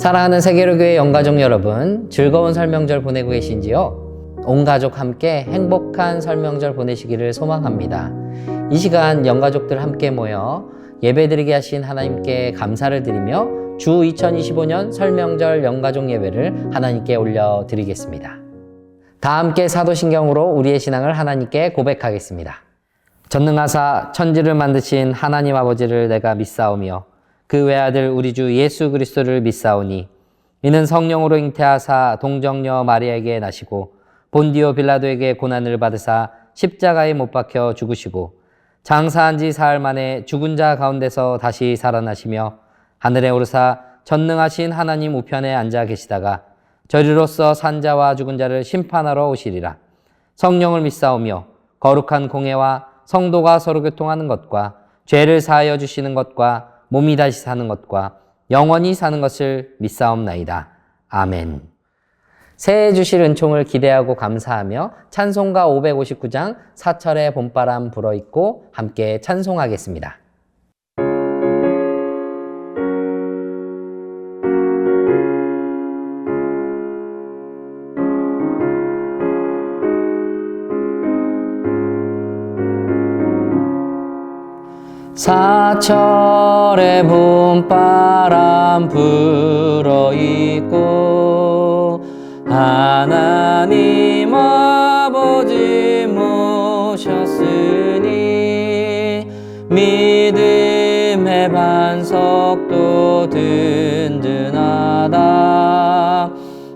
사랑하는 세계로교회 영가족 여러분, 즐거운 설명절 보내고 계신지요? 온 가족 함께 행복한 설명절 보내시기를 소망합니다. 이 시간 영가족들 함께 모여 예배드리게 하신 하나님께 감사를 드리며 주 2025년 설명절 영가족 예배를 하나님께 올려드리겠습니다. 다 함께 사도신경으로 우리의 신앙을 하나님께 고백하겠습니다. 전능하사 천지를 만드신 하나님 아버지를 내가 믿사오며 그 외아들 우리 주 예수 그리스도를 믿사오니 이는 성령으로 잉태하사 동정녀 마리아에게 나시고 본디오 빌라도에게 고난을 받으사 십자가에 못 박혀 죽으시고 장사한 지 사흘 만에 죽은 자 가운데서 다시 살아나시며 하늘에 오르사 전능하신 하나님 우편에 앉아 계시다가 저리로서 산 자와 죽은 자를 심판하러 오시리라. 성령을 믿사오며 거룩한 공회와 성도가 서로 교통하는 것과 죄를 사하여 주시는 것과 몸이 다시 사는 것과 영원히 사는 것을 믿사옵나이다. 아멘. 새해 주실 은총을 기대하고 감사하며 찬송가 559장 사철의 봄바람 불어있고 함께 찬송하겠습니다. 사철의 봄바람 불어있고 하나님 아버지 모셨으니 믿음의 반석도 든든하다.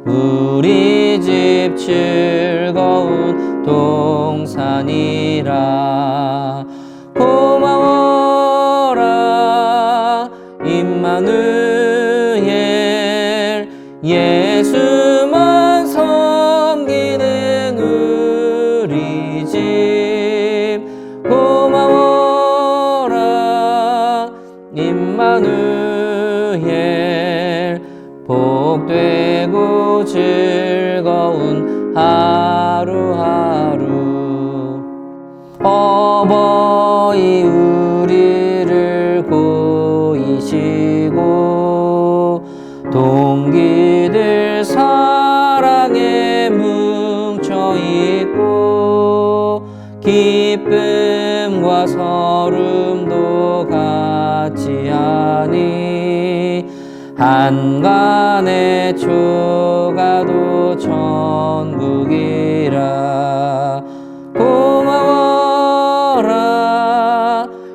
우리 집 즐거운 동산이라. 고마워라 임마누엘, 예수만 섬기는 우리 집. 고마워라 임마누엘, 복되고 즐거운 하루하루. 어버이 우리를 고이시고 동기들 사랑에 뭉쳐있고 기쁨과 서름도 같이 하니 한간의 초가도 천국이라. 고마워라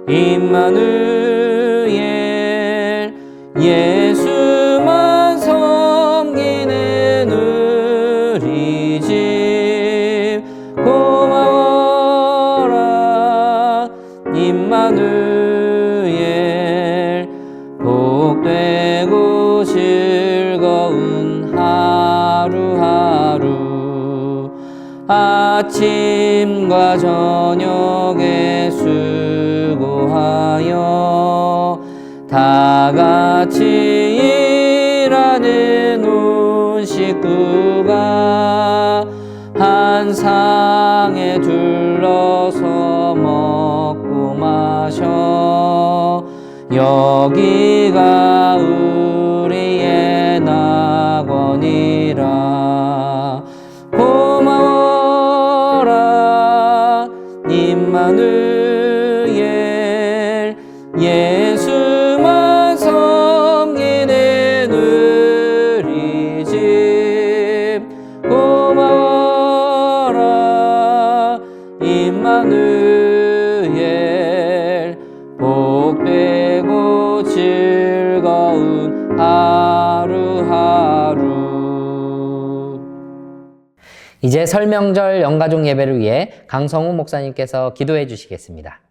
임마누엘, 예수만 섬기는 우리 집. 고마워라 임마누엘, 복되고 즐거운 하루하루. 아침과 저녁에 수고하여 다 같이 일하는 온 식구가 한 상에 둘러서 먹고 마셔. 여기가 우리의 낙원이라. 고마워라 임마누엘, 예수만 섬기는 우리 집. 고마워라 임마누엘, 복되고 즐거운 하루하루. 이제 설명절 영가족 예배를 위해 강성우 목사님께서 기도해 주시겠습니다.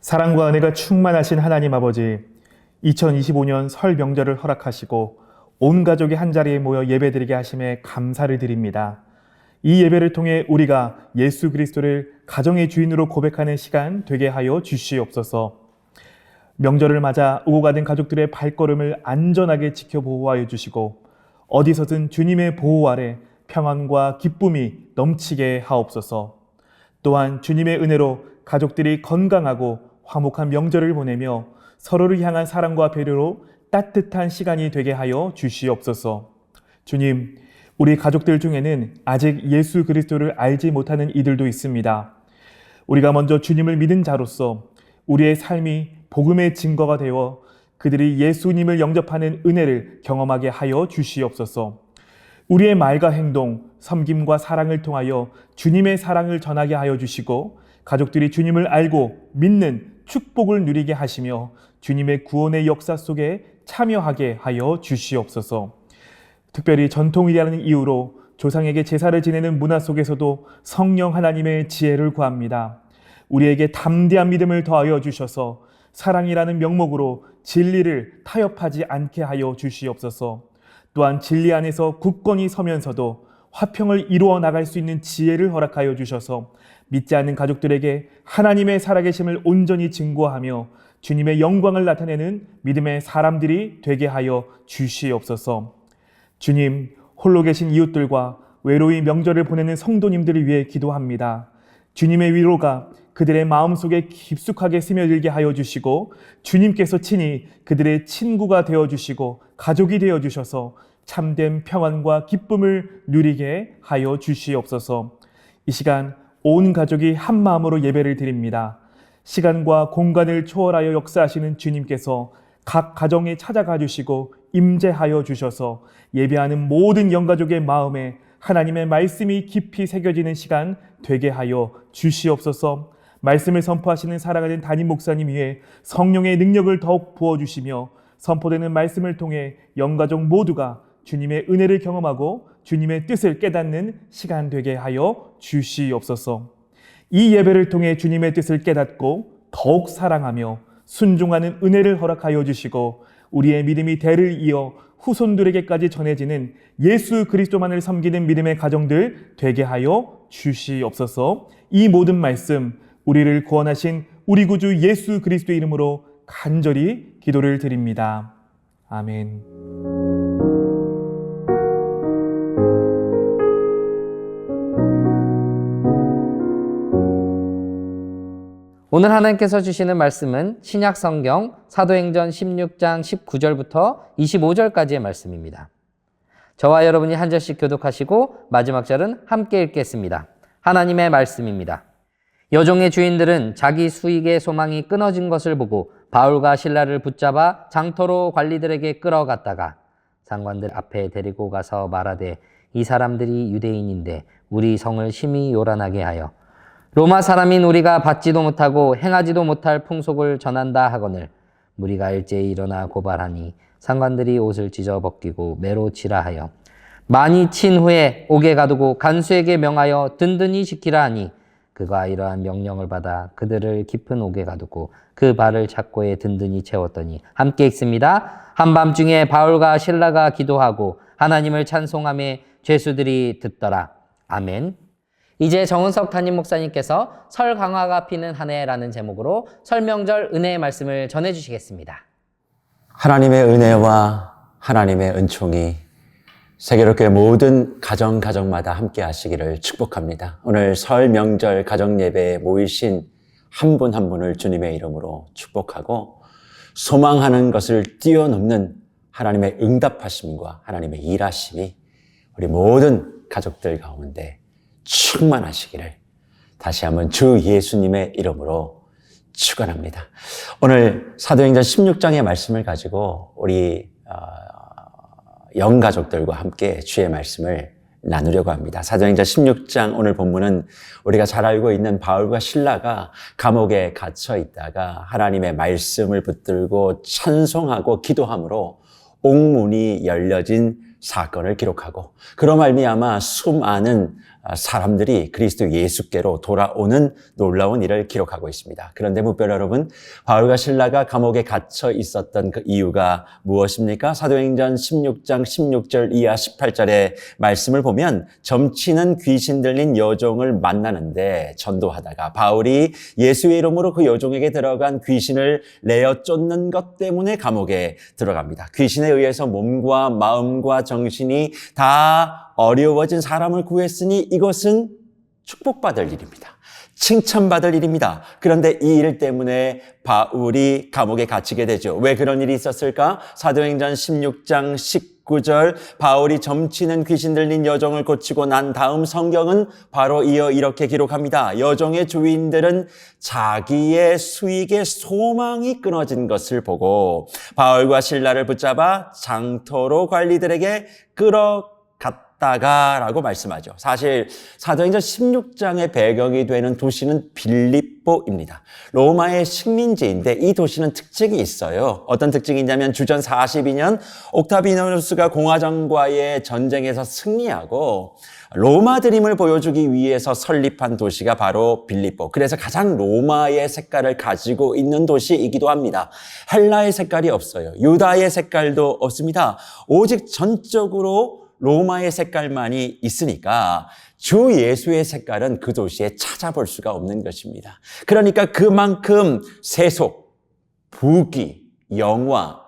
사랑과 은혜가 충만하신 하나님 아버지, 2025년 설 명절을 허락하시고 온 가족이 한자리에 모여 예배드리게 하심에 감사를 드립니다. 이 예배를 통해 우리가 예수 그리스도를 가정의 주인으로 고백하는 시간 되게 하여 주시옵소서. 명절을 맞아 오고 가는 가족들의 발걸음을 안전하게 지켜 보호하여 주시고 어디서든 주님의 보호 아래 평안과 기쁨이 넘치게 하옵소서. 또한 주님의 은혜로 가족들이 건강하고 화목한 명절을 보내며 서로를 향한 사랑과 배려로 따뜻한 시간이 되게 하여 주시옵소서. 주님, 우리 가족들 중에는 아직 예수 그리스도를 알지 못하는 이들도 있습니다. 우리가 먼저 주님을 믿은 자로서 우리의 삶이 복음의 증거가 되어 그들이 예수님을 영접하는 은혜를 경험하게 하여 주시옵소서. 우리의 말과 행동, 섬김과 사랑을 통하여 주님의 사랑을 전하게 하여 주시고 가족들이 주님을 알고 믿는 축복을 누리게 하시며 주님의 구원의 역사 속에 참여하게 하여 주시옵소서. 특별히 전통일이라는 이유로 조상에게 제사를 지내는 문화 속에서도 성령 하나님의 지혜를 구합니다. 우리에게 담대한 믿음을 더하여 주셔서 사랑이라는 명목으로 진리를 타협하지 않게 하여 주시옵소서. 또한 진리 안에서 굳건히 서면서도 화평을 이루어 나갈 수 있는 지혜를 허락하여 주셔서 믿지 않는 가족들에게 하나님의 살아계심을 온전히 증거하며 주님의 영광을 나타내는 믿음의 사람들이 되게 하여 주시옵소서. 주님, 홀로 계신 이웃들과 외로이 명절을 보내는 성도님들을 위해 기도합니다. 주님의 위로가 그들의 마음속에 깊숙하게 스며들게 하여 주시고 주님께서 친히 그들의 친구가 되어주시고 가족이 되어주셔서 참된 평안과 기쁨을 누리게 하여 주시옵소서. 이 시간 온 가족이 한 마음으로 예배를 드립니다. 시간과 공간을 초월하여 역사하시는 주님께서 각 가정에 찾아가 주시고 임재하여 주셔서 예배하는 모든 영가족의 마음에 하나님의 말씀이 깊이 새겨지는 시간 되게 하여 주시옵소서. 말씀을 선포하시는 사랑하는 담임 목사님 위에 성령의 능력을 더욱 부어주시며 선포되는 말씀을 통해 영가족 모두가 주님의 은혜를 경험하고 주님의 뜻을 깨닫는 시간 되게 하여 주시옵소서. 이 예배를 통해 주님의 뜻을 깨닫고 더욱 사랑하며 순종하는 은혜를 허락하여 주시고 우리의 믿음이 대를 이어 후손들에게까지 전해지는 예수 그리스도만을 섬기는 믿음의 가정들 되게 하여 주시옵소서. 이 모든 말씀 우리를 구원하신 우리 구주 예수 그리스도의 이름으로 간절히 기도를 드립니다. 아멘. 오늘 하나님께서 주시는 말씀은 신약 성경 사도행전 16장 19절부터 25절까지의 말씀입니다. 저와 여러분이 한 절씩 교독하시고 마지막 절은 함께 읽겠습니다. 하나님의 말씀입니다. 여종의 주인들은 자기 수익의 소망이 끊어진 것을 보고 바울과 실라를 붙잡아 장터로 관리들에게 끌어갔다가 상관들 앞에 데리고 가서 말하되 이 사람들이 유대인인데 우리 성을 심히 요란하게 하여 로마 사람인 우리가 받지도 못하고 행하지도 못할 풍속을 전한다 하거늘 무리가 일제히 일어나 고발하니 상관들이 옷을 찢어 벗기고 매로 치라 하여 많이 친 후에 옥에 가두고 간수에게 명하여 든든히 지키라 하니 그가 이러한 명령을 받아 그들을 깊은 옥에 가두고 그 발을 착고에 든든히 채웠더니 함께 읽습니다. 한밤중에 바울과 실라가 기도하고 하나님을 찬송하며 죄수들이 듣더라. 아멘. 이제 정은석 담임 목사님께서 설 강화가 피는 한 해라는 제목으로 설명절 은혜의 말씀을 전해주시겠습니다. 하나님의 은혜와 하나님의 은총이 세계롭게 모든 가정마다 함께 하시기를 축복합니다. 오늘 설 명절 가정 예배에 모이신 한 분 한 분을 주님의 이름으로 축복하고 소망하는 것을 뛰어넘는 하나님의 응답하심과 하나님의 일하심이 우리 모든 가족들 가운데 충만하시기를 다시 한번 주 예수님의 이름으로 축원합니다. 오늘 사도행전 16장의 말씀을 가지고 우리 영가족들과 함께 주의 말씀을 나누려고 합니다. 사도행전 16장 오늘 본문은 우리가 잘 알고 있는 바울과 실라가 감옥에 갇혀 있다가 하나님의 말씀을 붙들고 찬송하고 기도함으로 옥문이 열려진 사건을 기록하고 그로 말미암아 수많은 사람들이 그리스도 예수께로 돌아오는 놀라운 일을 기록하고 있습니다. 그런데 무별 여러분, 바울과 실라가 감옥에 갇혀 있었던 그 이유가 무엇입니까? 사도행전 16장 16절 이하 18절의 말씀을 보면 점치는 귀신 들린 여종을 만나는데 전도하다가 바울이 예수의 이름으로 그 여종에게 들어간 귀신을 내어 쫓는 것 때문에 감옥에 들어갑니다. 귀신에 의해서 몸과 마음과 정신이 다 어려워진 사람을 구했으니 이것은 축복받을 일입니다. 칭찬받을 일입니다. 그런데 이 일 때문에 바울이 감옥에 갇히게 되죠. 왜 그런 일이 있었을까? 사도행전 16장 19절 바울이 점치는 귀신 들린 여종을 고치고 난 다음 성경은 바로 이어 이렇게 기록합니다. 여종의 주인들은 자기의 수익의 소망이 끊어진 것을 보고 바울과 실라를 붙잡아 장터로 관리들에게 끌어갔다가라고 말씀하죠. 사실 사도행전 16장의 배경이 되는 도시는 빌립보입니다. 로마의 식민지인데 이 도시는 특징이 있어요. 어떤 특징이 있냐면 주전 42년 옥타비아누스가 공화정과의 전쟁에서 승리하고 로마 드림을 보여주기 위해서 설립한 도시가 바로 빌립보. 그래서 가장 로마의 색깔을 가지고 있는 도시이기도 합니다. 헬라의 색깔이 없어요. 유다의 색깔도 없습니다. 오직 전적으로 로마의 색깔만이 있으니까 주 예수의 색깔은 그 도시에 찾아볼 수가 없는 것입니다. 그러니까 그만큼 세속, 부귀, 영화,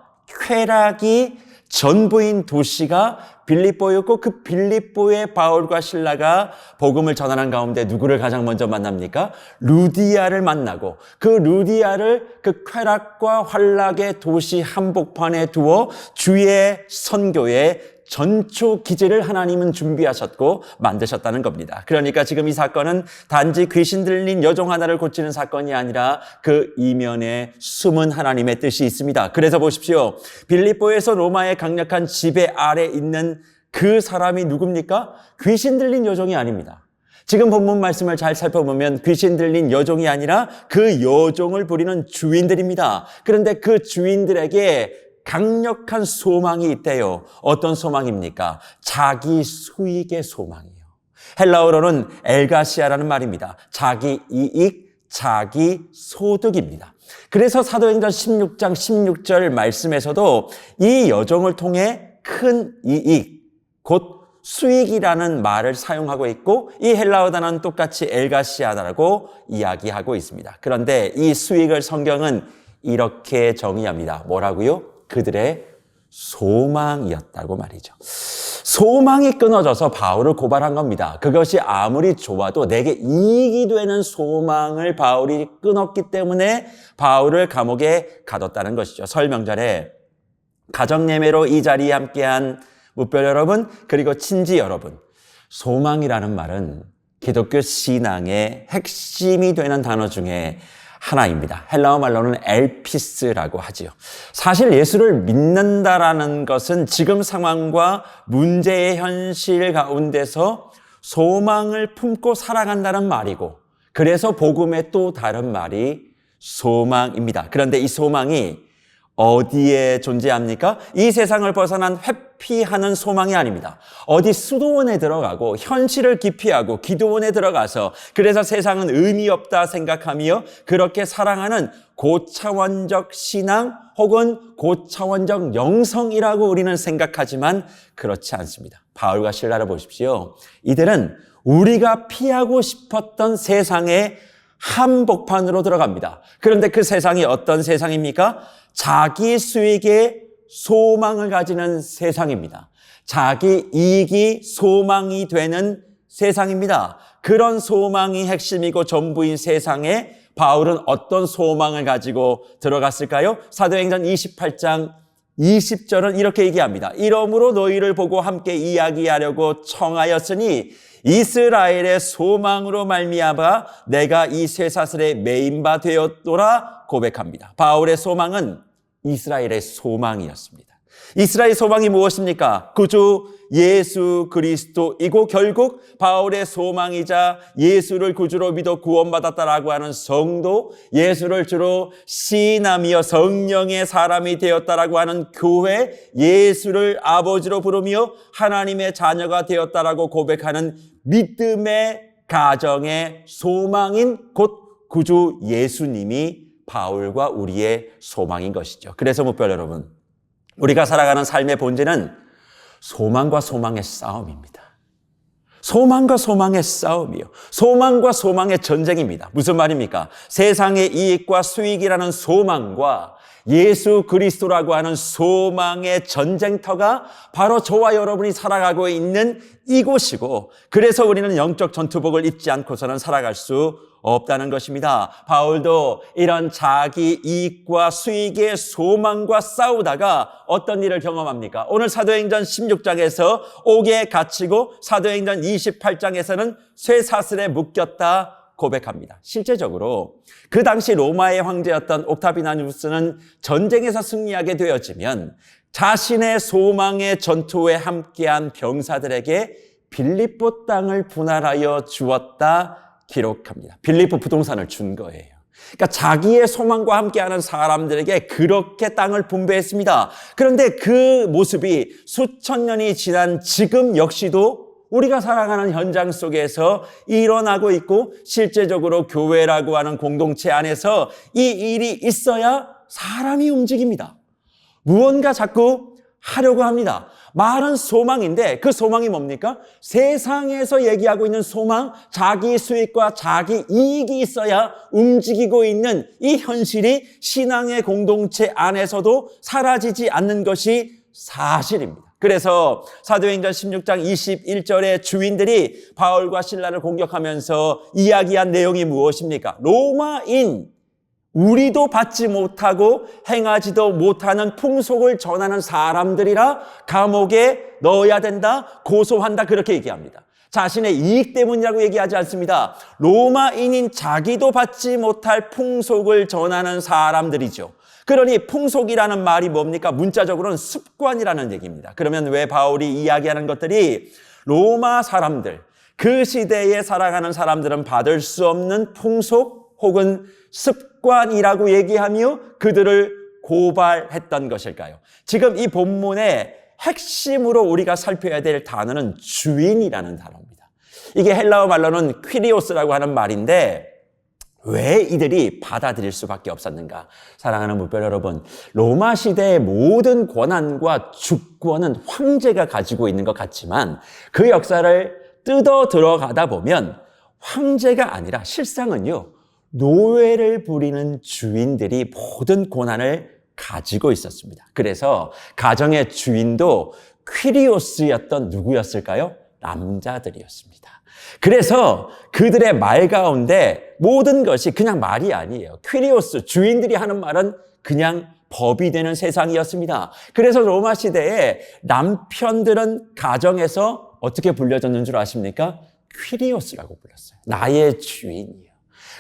쾌락이 전부인 도시가 빌립보였고 그 빌립보의 바울과 실라가 복음을 전하는 가운데 누구를 가장 먼저 만납니까? 루디아를 만나고 그 루디아를 그 쾌락과 환락의 도시 한복판에 두어 주의 선교에 전초 기제를 하나님은 준비하셨고 만드셨다는 겁니다. 그러니까 지금 이 사건은 단지 귀신 들린 여종 하나를 고치는 사건이 아니라 그 이면에 숨은 하나님의 뜻이 있습니다. 그래서 보십시오. 빌립보에서 로마의 강력한 지배 아래 있는 그 사람이 누굽니까? 귀신 들린 여종이 아닙니다. 지금 본문 말씀을 잘 살펴보면 귀신 들린 여종이 아니라 그 여종을 부리는 주인들입니다. 그런데 그 주인들에게 강력한 소망이 있대요. 어떤 소망입니까? 자기 수익의 소망이에요. 헬라어로는 엘가시아라는 말입니다. 자기 이익, 자기 소득입니다. 그래서 사도행전 16장 16절 말씀에서도 이 여종을 통해 큰 이익, 곧 수익이라는 말을 사용하고 있고 이 헬라어 단어는 똑같이 엘가시아다라고 이야기하고 있습니다. 그런데 이 수익을 성경은 이렇게 정의합니다. 뭐라고요? 그들의 소망이었다고 말이죠. 소망이 끊어져서 바울을 고발한 겁니다. 그것이 아무리 좋아도 내게 이익이 되는 소망을 바울이 끊었기 때문에 바울을 감옥에 가뒀다는 것이죠. 설 명절에 가정예매로 이 자리에 함께한 무별 여러분 그리고 친지 여러분, 소망이라는 말은 기독교 신앙의 핵심이 되는 단어 중에 하나입니다. 헬라어 말로는 엘피스라고 하지요. 사실 예수를 믿는다라는 것은 지금 상황과 문제의 현실 가운데서 소망을 품고 살아간다는 말이고 그래서 복음의 또 다른 말이 소망입니다. 그런데 이 소망이 어디에 존재합니까? 이 세상을 벗어난 회피하는 소망이 아닙니다. 어디 수도원에 들어가고 현실을 기피하고 기도원에 들어가서 그래서 세상은 의미 없다 생각하며 그렇게 사랑하는 고차원적 신앙 혹은 고차원적 영성이라고 우리는 생각하지만 그렇지 않습니다. 바울과 실라를 보십시오. 이들은 우리가 피하고 싶었던 세상의 한복판으로 들어갑니다. 그런데 그 세상이 어떤 세상입니까? 자기 수익에 소망을 가지는 세상입니다. 자기 이익이 소망이 되는 세상입니다. 그런 소망이 핵심이고 전부인 세상에 바울은 어떤 소망을 가지고 들어갔을까요? 사도행전 28장 20절은 이렇게 얘기합니다. 이러므로 너희를 보고 함께 이야기하려고 청하였으니 이스라엘의 소망으로 말미암아 내가 이 쇠사슬에 매인 바 되었노라 고백합니다. 바울의 소망은 이스라엘의 소망이었습니다. 이스라엘의 소망이 무엇입니까? 구주 예수 그리스도이고 결국 바울의 소망이자 예수를 구주로 믿어 구원받았다라고 하는 성도, 예수를 주로 시인하며 성령의 사람이 되었다라고 하는 교회, 예수를 아버지로 부르며 하나님의 자녀가 되었다라고 고백하는 믿음의 가정의 소망인 곧 구주 예수님이 바울과 우리의 소망인 것이죠. 그래서 무별 여러분, 우리가 살아가는 삶의 본질은 소망과 소망의 싸움입니다. 소망과 소망의 싸움이요. 소망과 소망의 전쟁입니다. 무슨 말입니까? 세상의 이익과 수익이라는 소망과 예수 그리스도라고 하는 소망의 전쟁터가 바로 저와 여러분이 살아가고 있는 이곳이고, 그래서 우리는 영적 전투복을 입지 않고서는 살아갈 수 없다는 것입니다. 바울도 이런 자기 이익과 수익의 소망과 싸우다가 어떤 일을 경험합니까? 오늘 사도행전 16장에서 옥에 갇히고 사도행전 28장에서는 쇠사슬에 묶였다 고백합니다. 실제적으로 그 당시 로마의 황제였던 옥타비아누스는 전쟁에서 승리하게 되어지면 자신의 소망의 전투에 함께한 병사들에게 빌립보 땅을 분할하여 주었다 기록합니다. 빌립보 부동산을 준 거예요. 그러니까 자기의 소망과 함께하는 사람들에게 그렇게 땅을 분배했습니다. 그런데 그 모습이 수천 년이 지난 지금 역시도 우리가 살아가는 현장 속에서 일어나고 있고, 실제적으로 교회라고 하는 공동체 안에서 이 일이 있어야 사람이 움직입니다. 무언가 자꾸 하려고 합니다. 말은 소망인데 그 소망이 뭡니까? 세상에서 얘기하고 있는 소망, 자기 수익과 자기 이익이 있어야 움직이고 있는 이 현실이 신앙의 공동체 안에서도 사라지지 않는 것이 사실입니다. 그래서 사도행전 16장 21절에 주인들이 바울과 실라를 공격하면서 이야기한 내용이 무엇입니까? 로마인, 우리도 받지 못하고 행하지도 못하는 풍속을 전하는 사람들이라 감옥에 넣어야 된다, 고소한다, 그렇게 얘기합니다. 자신의 이익 때문이라고 얘기하지 않습니다. 로마인인 자기도 받지 못할 풍속을 전하는 사람들이죠. 그러니 풍속이라는 말이 뭡니까? 문자적으로는 습관이라는 얘기입니다. 그러면 왜 바울이 이야기하는 것들이 로마 사람들, 그 시대에 살아가는 사람들은 받을 수 없는 풍속 혹은 습관이라고 얘기하며 그들을 고발했던 것일까요? 지금 이 본문의 핵심으로 우리가 살펴야 될 단어는 주인이라는 단어입니다. 이게 헬라어 말로는 퀴리오스라고 하는 말인데, 왜 이들이 받아들일 수밖에 없었는가? 사랑하는 무별 여러분, 로마 시대의 모든 권한과 주권은 황제가 가지고 있는 것 같지만 그 역사를 뜯어 들어가다 보면 황제가 아니라 실상은요, 노예를 부리는 주인들이 모든 권한을 가지고 있었습니다. 그래서 가정의 주인도 퀴리오스였던 누구였을까요? 남자들이었습니다. 그래서 그들의 말 가운데 모든 것이 그냥 말이 아니에요. 퀴리오스, 주인들이 하는 말은 그냥 법이 되는 세상이었습니다. 그래서 로마 시대에 남편들은 가정에서 어떻게 불려졌는 줄 아십니까? 퀴리오스라고 불렀어요. 나의 주인이요.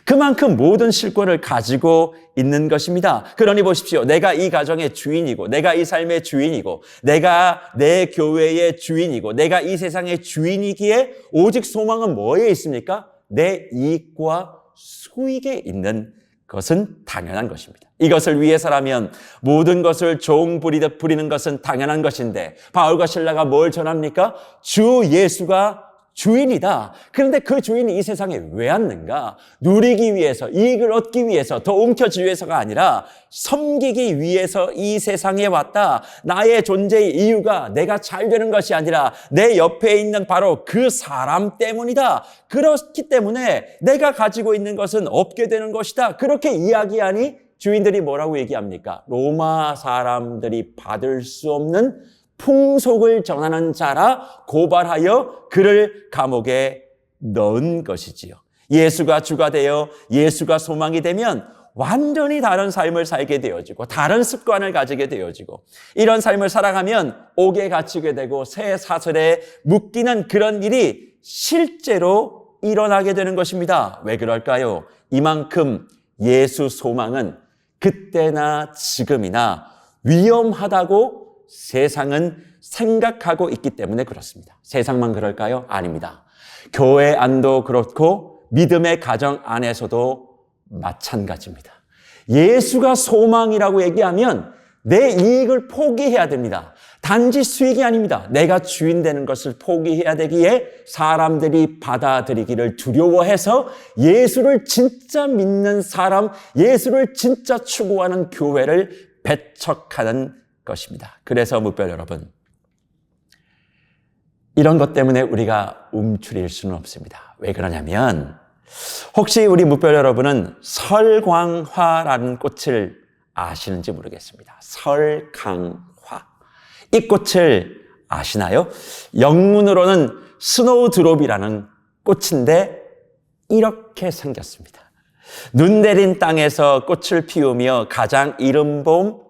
그만큼 모든 실권을 가지고 있는 것입니다. 그러니 보십시오. 내가 이 가정의 주인이고, 내가 이 삶의 주인이고, 내가 내 교회의 주인이고, 내가 이 세상의 주인이기에 오직 소망은 뭐에 있습니까? 내 이익과 수익에 있는 것은 당연한 것입니다. 이것을 위해서라면 모든 것을 종 부리듯 부리는 것은 당연한 것인데, 바울과 실라가 뭘 전합니까? 주 예수가 주인이다. 그런데 그 주인이 이 세상에 왜 왔는가? 누리기 위해서, 이익을 얻기 위해서, 더 움켜쥐기 위해서가 아니라 섬기기 위해서 이 세상에 왔다. 나의 존재의 이유가 내가 잘 되는 것이 아니라 내 옆에 있는 바로 그 사람 때문이다. 그렇기 때문에 내가 가지고 있는 것은 없게 되는 것이다. 그렇게 이야기하니 주인들이 뭐라고 얘기합니까? 로마 사람들이 받을 수 없는 풍속을 전하는 자라 고발하여 그를 감옥에 넣은 것이지요. 예수가 주가 되어 예수가 소망이 되면 완전히 다른 삶을 살게 되어지고 다른 습관을 가지게 되어지고, 이런 삶을 살아가면 옥에 갇히게 되고 새 사슬에 묶이는 그런 일이 실제로 일어나게 되는 것입니다. 왜 그럴까요? 이만큼 예수 소망은 그때나 지금이나 위험하다고 세상은 생각하고 있기 때문에 그렇습니다. 세상만 그럴까요? 아닙니다. 교회 안도 그렇고 믿음의 가정 안에서도 마찬가지입니다. 예수가 소망이라고 얘기하면 내 이익을 포기해야 됩니다. 단지 수익이 아닙니다. 내가 주인 되는 것을 포기해야 되기에 사람들이 받아들이기를 두려워해서 예수를 진짜 믿는 사람, 예수를 진짜 추구하는 교회를 배척하는 것입니다. 그래서 무별 여러분, 이런 것 때문에 우리가 움츠릴 수는 없습니다. 왜 그러냐면, 혹시 우리 무별 여러분은 설광화라는 꽃을 아시는지 모르겠습니다. 설강화. 이 꽃을 아시나요? 영문으로는 스노우드롭이라는 꽃인데 이렇게 생겼습니다. 눈 내린 땅에서 꽃을 피우며 가장 이른 봄,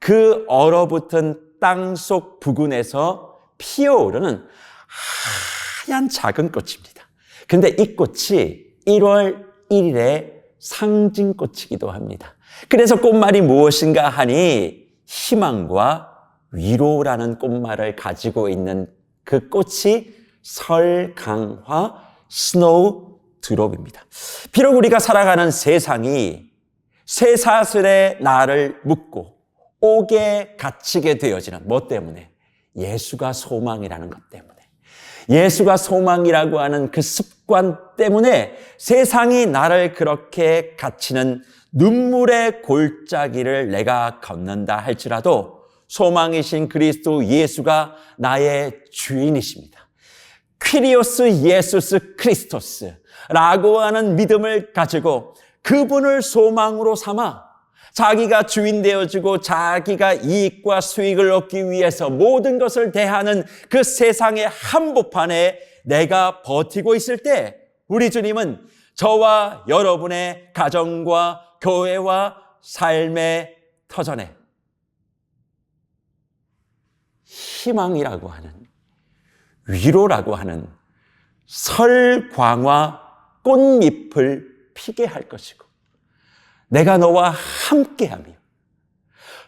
그 얼어붙은 땅속 부근에서 피어오르는 하얀 작은 꽃입니다. 근데 이 꽃이 1월 1일의 상징꽃이기도 합니다. 그래서 꽃말이 무엇인가 하니 희망과 위로라는 꽃말을 가지고 있는 그 꽃이 설강화 스노우드롭입니다. 비록 우리가 살아가는 세상이 쇠사슬에 나를 묶고 옥에 갇히게 되어지는 뭐 때문에? 예수가 소망이라는 것 때문에. 예수가 소망이라고 하는 그 습관 때문에 세상이 나를 그렇게 갇히는 눈물의 골짜기를 내가 걷는다 할지라도 소망이신 그리스도 예수가 나의 주인이십니다. 퀴리오스 예수스 크리스토스라고 하는 믿음을 가지고 그분을 소망으로 삼아 자기가 주인 되어지고 자기가 이익과 수익을 얻기 위해서 모든 것을 대하는 그 세상의 한복판에 내가 버티고 있을 때 우리 주님은 저와 여러분의 가정과 교회와 삶의 터전에 희망이라고 하는, 위로라고 하는 설광화 꽃잎을 피게 할 것이고 내가 너와 함께하며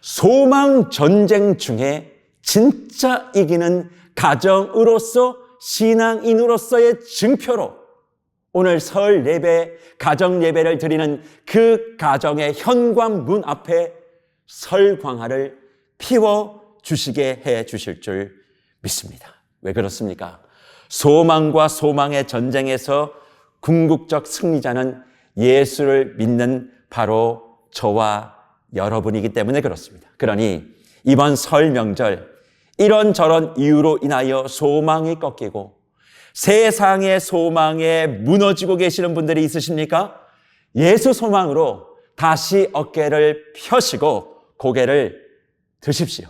소망 전쟁 중에 진짜 이기는 가정으로서 신앙인으로서의 증표로 오늘 설 예배, 가정 예배를 드리는 그 가정의 현관문 앞에 설광화를 피워 주시게 해 주실 줄 믿습니다. 왜 그렇습니까? 소망과 소망의 전쟁에서 궁극적 승리자는 예수를 믿는 바로 저와 여러분이기 때문에 그렇습니다. 그러니 이번 설 명절 이런저런 이유로 인하여 소망이 꺾이고 세상의 소망에 무너지고 계시는 분들이 있으십니까? 예수 소망으로 다시 어깨를 펴시고 고개를 드십시오.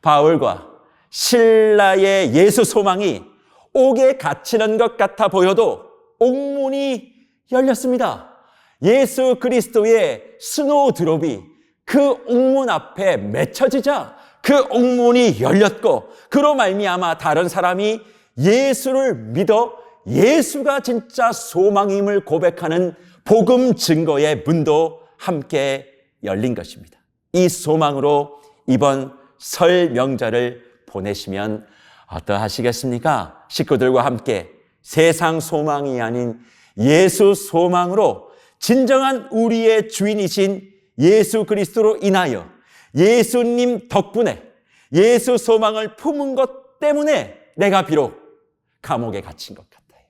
바울과 실라의 예수 소망이 옥에 갇히는 것 같아 보여도 옥문이 열렸습니다. 예수 그리스도의 스노우드롭이 그 옥문 앞에 맺혀지자 그 옥문이 열렸고 그로 말미암아 다른 사람이 예수를 믿어 예수가 진짜 소망임을 고백하는 복음 증거의 문도 함께 열린 것입니다. 이 소망으로 이번 설 명절을 보내시면 어떠하시겠습니까? 식구들과 함께 세상 소망이 아닌 예수 소망으로 진정한 우리의 주인이신 예수 그리스도로 인하여 예수님 덕분에 예수 소망을 품은 것 때문에 내가 비록 감옥에 갇힌 것 같아요.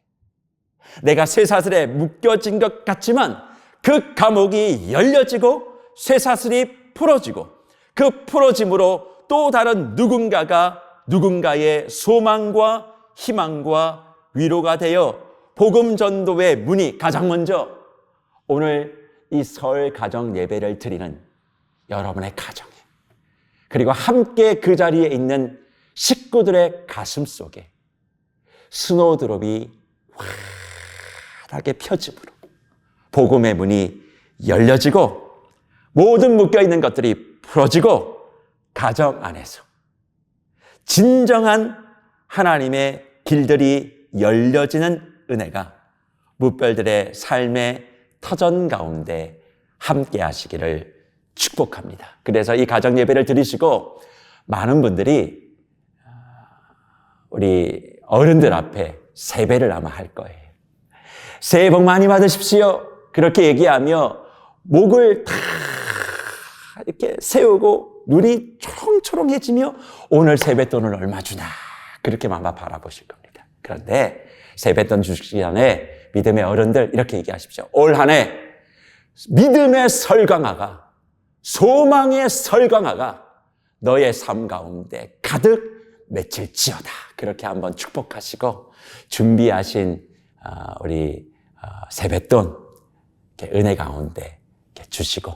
내가 쇠사슬에 묶여진 것 같지만 그 감옥이 열려지고 쇠사슬이 풀어지고 그 풀어짐으로 또 다른 누군가가 누군가의 소망과 희망과 위로가 되어 복음 전도의 문이 가장 먼저 오늘 이 설 가정 예배를 드리는 여러분의 가정에 그리고 함께 그 자리에 있는 식구들의 가슴 속에 스노우드롭이 환하게 펴짐으로 복음의 문이 열려지고 모든 묶여있는 것들이 풀어지고 가정 안에서 진정한 하나님의 길들이 열려지는 은혜가 무별들의 삶의 터전 가운데 함께 하시기를 축복합니다. 그래서 이 가정 예배를 드리시고 많은 분들이 우리 어른들 앞에 세배를 아마 할 거예요. 새해 복 많이 받으십시오. 그렇게 얘기하며 목을 다 이렇게 세우고 눈이 초롱초롱해지며 오늘 세뱃돈을 얼마 주나 그렇게만 아마 바라보실 겁니다. 그런데 세뱃돈 주시기 전에 믿음의 어른들 이렇게 얘기하십시오. 올 한 해 믿음의 설강화가 소망의 설강화가 너의 삶 가운데 가득 맺힐지어다. 그렇게 한번 축복하시고 준비하신 우리 세뱃돈 은혜 가운데 주시고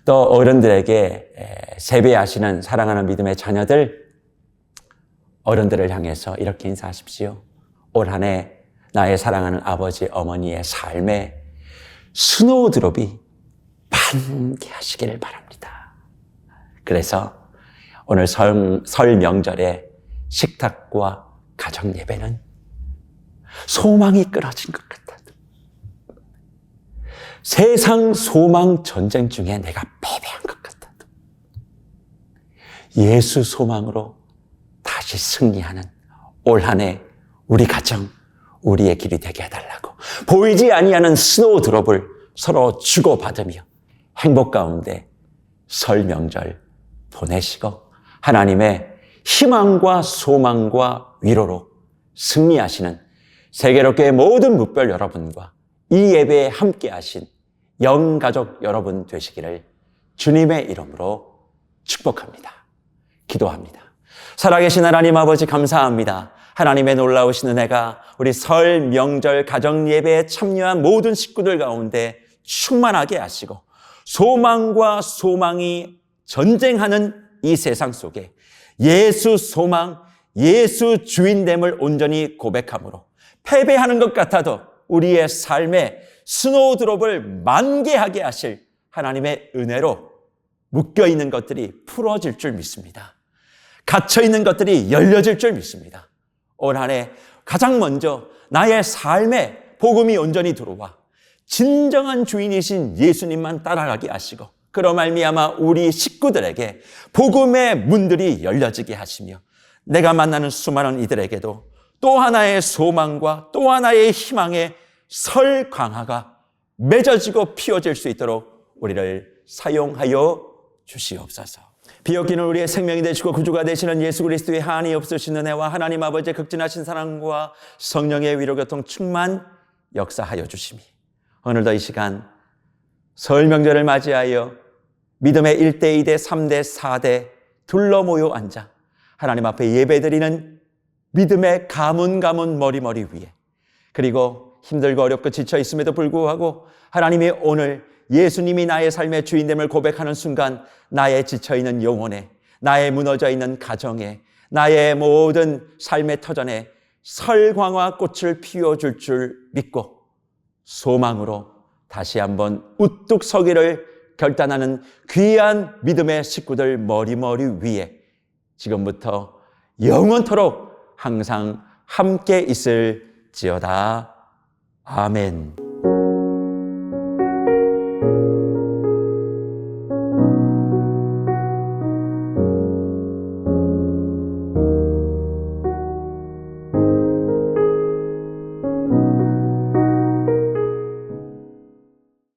또 어른들에게 세배하시는 사랑하는 믿음의 자녀들 어른들을 향해서 이렇게 인사하십시오. 올 한 해 나의 사랑하는 아버지, 어머니의 삶에 스노우드롭이 만개하시기를 바랍니다. 그래서 오늘 설 명절에 식탁과 가정 예배는 소망이 끊어진 것 같아도, 세상 소망 전쟁 중에 내가 패배한 것 같아도 예수 소망으로 다시 승리하는 올 한 해 우리 가정, 우리의 길이 되게 해달라고 보이지 아니하는 스노우드롭을 서로 주고받으며 행복 가운데 설 명절 보내시고 하나님의 희망과 소망과 위로로 승리하시는 세계롭교회 모든 묵별 여러분과 이 예배에 함께하신 영가족 여러분 되시기를 주님의 이름으로 축복합니다. 기도합니다. 살아계신 하나님 아버지, 감사합니다. 하나님의 놀라우신 은혜가 우리 설 명절 가정 예배에 참여한 모든 식구들 가운데 충만하게 하시고, 소망과 소망이 전쟁하는 이 세상 속에 예수 소망, 예수 주인됨을 온전히 고백함으로 패배하는 것 같아도 우리의 삶에 스노우드롭을 만개하게 하실 하나님의 은혜로 묶여있는 것들이 풀어질 줄 믿습니다. 갇혀있는 것들이 열려질 줄 믿습니다. 올 한 해 가장 먼저 나의 삶에 복음이 온전히 들어와 진정한 주인이신 예수님만 따라가게 하시고, 그로 말미암아 우리 식구들에게 복음의 문들이 열려지게 하시며, 내가 만나는 수많은 이들에게도 또 하나의 소망과 또 하나의 희망의 설 광화가 맺어지고 피어질 수 있도록 우리를 사용하여 주시옵소서. 비옥기는 우리의 생명이 되시고 구주가 되시는 예수 그리스도의 한이 없으신 은혜와 하나님 아버지의 극진하신 사랑과 성령의 위로교통 충만 역사하여 주시니, 오늘도 이 시간 설 명절을 맞이하여 믿음의 1대, 2대, 3대, 4대 둘러 모여 앉아 하나님 앞에 예배드리는 믿음의 가문 머리 위에, 그리고 힘들고 어렵고 지쳐 있음에도 불구하고 하나님이 오늘 예수님이 나의 삶의 주인됨을 고백하는 순간 나의 지쳐있는 영혼에, 나의 무너져있는 가정에, 나의 모든 삶의 터전에 설광화 꽃을 피워줄 줄 믿고 소망으로 다시 한번 우뚝 서기를 결단하는 귀한 믿음의 식구들 머리 위에 지금부터 영원토록 항상 함께 있을지어다. 아멘.